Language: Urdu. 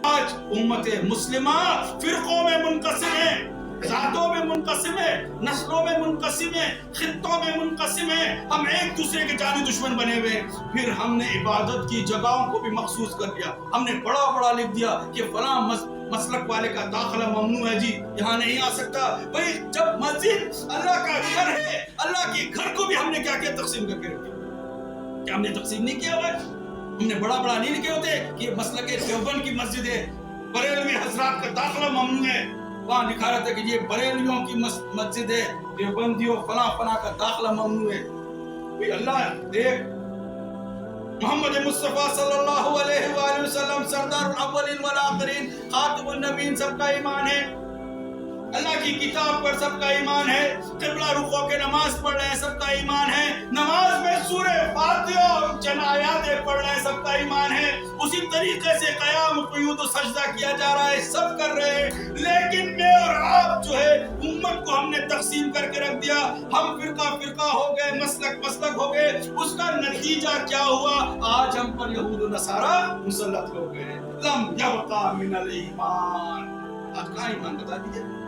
آج امت مسلمہ فرقوں میں منقسم ہے، ذاتوں میں منقسم ہے، نسلوں میں منقسم ہے، خطوں میں منقسم ہے، ہم ایک دوسرے کے جانی دشمن بنے ہوئے۔ پھر ہم نے عبادت کی جگہوں کو بھی مخصوص کر دیا، ہم نے بڑا بڑا لکھ دیا کہ فلاں مسلک والے کا داخلہ ممنوع ہے جی، یہاں نہیں آ سکتا۔ بھئی جب مسجد اللہ کا گھر ہے، اللہ کے گھر کو بھی ہم نے کیا کیا تقسیم کر کے رکھا؟ کیا ہم نے تقسیم نہیں کیا ہوا؟ ہم نے بڑا بڑا نہیں لکھے ہوتے کہ یہ مسلک دیوبند کی مسجد ہے، بریلوی حضرات کا داخلہ ممنوع ہے، وہاں لکھا رہتا ہے کہ یہ بریلویوں کی مسجد ہے، دیوبندیوں فلاں فلاں کا داخلہ ممنوع ہے۔ کوئی اللہ دیکھ، محمد مصطفیٰ صلی اللہ علیہ وآلہ وسلم سردار الاولین والآخرین، خاتم النبیین، سب کا ایمان ہے، اللہ کی کتاب پر سب کا ایمان ہے، قبلہ رخ ہو کے نماز پڑھ رہے ہیں سب کا ایمان ہے، نماز میں سورہ فاتحہ اور چند آیاتیں پڑھ رہے ہیں سب کا ایمان ہے، اسی طریقے سے قیام قعود و سجدہ کیا جا رہا ہے، سب کر رہے ہیں، لیکن میں اور آپ جو ہے امت کو ہم نے تقسیم کر کے رکھ دیا، ہم فرقہ فرقہ ہو گئے، مسلک مسلک ہو گئے، اس کا نتیجہ کیا ہوا؟ آج ہم پر یہود و نصارہ مسلط ہو گئے، لم یبقى من الایمان۔ آج کہاں ایمان بتا دیجئے؟